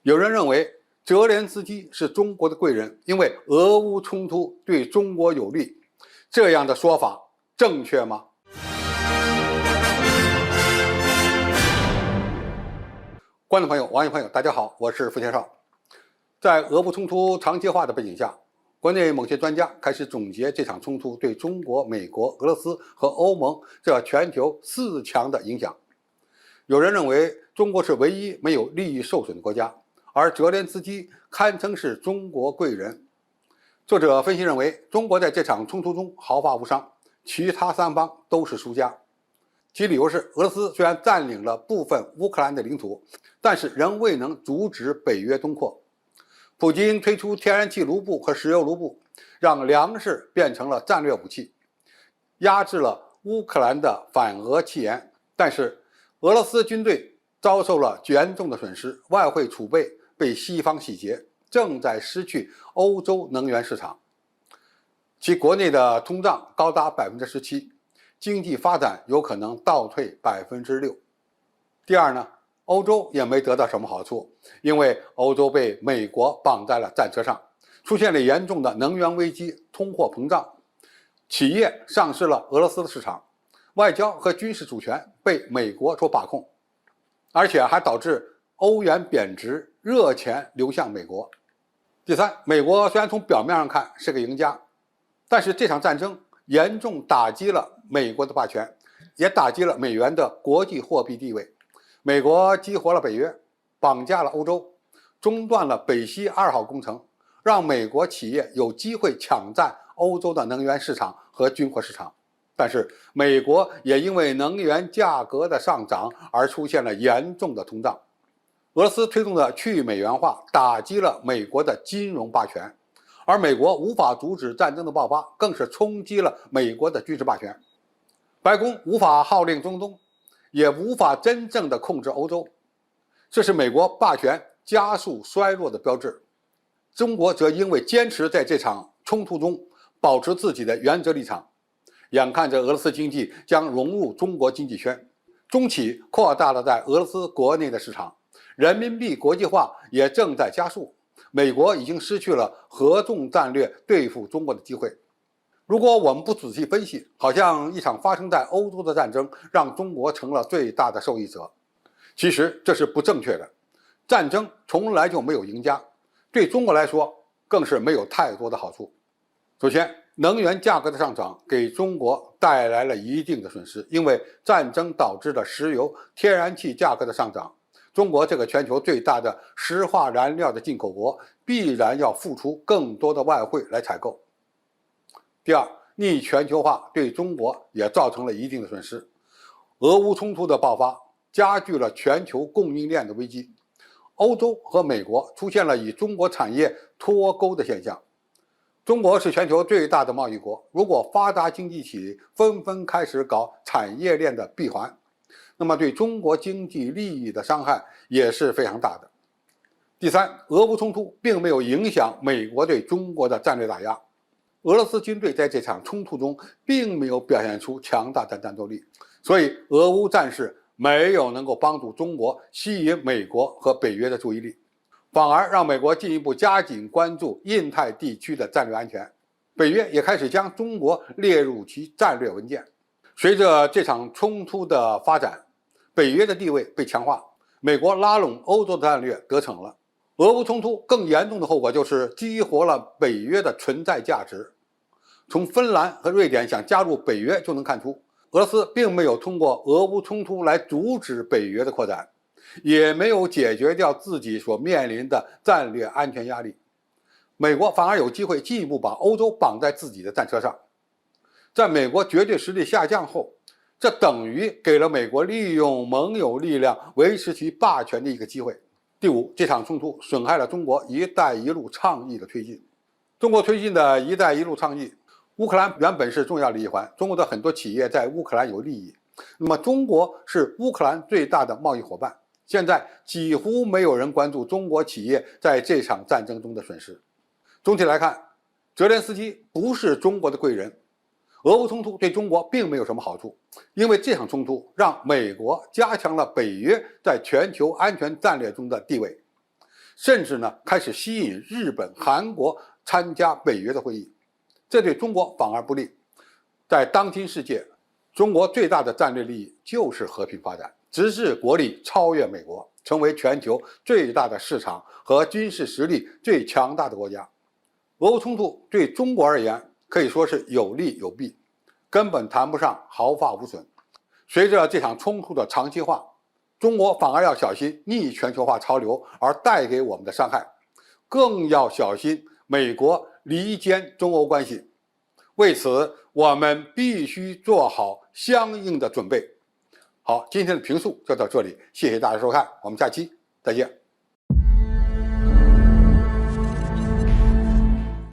有人认为泽连斯基是中国的贵人，因为俄乌冲突对中国有利。这样的说法正确吗？观众朋友、网友朋友，大家好，我是付天少。在俄乌冲突长期化的背景下，国内某些专家开始总结这场冲突对中国、美国、俄罗斯和欧盟这全球4强的影响。有人认为中国是唯一没有利益受损的国家，而泽连斯基堪称是中国贵人。作者分析认为，中国在这场冲突中毫发无伤，其他3方都是输家。其理由是，俄罗斯虽然占领了部分乌克兰的领土，但是仍未能阻止北约东扩。普京推出天然气卢布和石油卢布，让粮食变成了战略武器，压制了乌克兰的反俄气焰。但是俄罗斯军队遭受了严重的损失，外汇储备被西方洗劫，正在失去欧洲能源市场，其国内的通胀高达17%，经济发展有可能倒退6%。第二呢，欧洲也没得到什么好处，因为欧洲被美国绑在了战车上，出现了严重的能源危机、通货膨胀，企业丧失了俄罗斯的市场，外交和军事主权被美国所把控，而且还导致欧元贬值，热钱流向美国。第三，美国虽然从表面上看是个赢家，但是这场战争严重打击了美国的霸权，也打击了美元的国际货币地位。美国激活了北约，绑架了欧洲，中断了北溪2号工程，让美国企业有机会抢占欧洲的能源市场和军火市场。但是美国也因为能源价格的上涨而出现了严重的通胀。俄罗斯推动的去美元化打击了美国的金融霸权，而美国无法阻止战争的爆发，更是冲击了美国的军事霸权。白宫无法号令中东，也无法真正的控制欧洲，这是美国霸权加速衰落的标志。中国则因为坚持在这场冲突中保持自己的原则立场，眼看着俄罗斯经济将融入中国经济圈，中企扩大了在俄罗斯国内的市场，人民币国际化也正在加速，美国已经失去了合纵战略对付中国的机会。如果我们不仔细分析，好像一场发生在欧洲的战争让中国成了最大的受益者。其实这是不正确的，战争从来就没有赢家，对中国来说更是没有太多的好处。首先，能源价格的上涨给中国带来了一定的损失，因为战争导致的石油、天然气价格的上涨，中国这个全球最大的石化燃料的进口国，必然要付出更多的外汇来采购。第二，逆全球化对中国也造成了一定的损失。俄乌冲突的爆发加剧了全球供应链的危机，欧洲和美国出现了与中国产业脱钩的现象。中国是全球最大的贸易国，如果发达经济体纷纷开始搞产业链的闭环，那么对中国经济利益的伤害也是非常大的。第三，俄乌冲突并没有影响美国对中国的战略打压。俄罗斯军队在这场冲突中并没有表现出强大的战斗力，所以俄乌战事没有能够帮助中国吸引美国和北约的注意力，反而让美国进一步加紧关注印太地区的战略安全。北约也开始将中国列入其战略文件。随着这场冲突的发展，北约的地位被强化，美国拉拢欧洲的战略得逞了。俄乌冲突更严重的后果就是激活了北约的存在价值。从芬兰和瑞典想加入北约就能看出，俄罗斯并没有通过俄乌冲突来阻止北约的扩展，也没有解决掉自己所面临的战略安全压力。美国反而有机会进一步把欧洲绑在自己的战车上。在美国绝对实力下降后，这等于给了美国利用盟友力量维持其霸权的一个机会。第五，这场冲突损害了中国“一带一路”倡议的推进。中国推进的“一带一路”倡议，乌克兰原本是重要的一环，中国的很多企业在乌克兰有利益，那么中国是乌克兰最大的贸易伙伴。现在几乎没有人关注中国企业在这场战争中的损失。总体来看，泽连斯基不是中国的贵人，俄乌冲突对中国并没有什么好处，因为这场冲突让美国加强了北约在全球安全战略中的地位。甚至呢开始吸引日本、韩国参加北约的会议，这对中国反而不利。在当今世界，中国最大的战略利益就是和平发展，直至国力超越美国，成为全球最大的市场和军事实力最强大的国家。俄乌冲突对中国而言可以说是有利有弊，根本谈不上毫发无损。随着这场冲突的长期化，中国反而要小心逆全球化潮流而带给我们的伤害，更要小心美国离间中欧关系。为此，我们必须做好相应的准备。好，今天的评述就到这里，谢谢大家收看，我们下期再见。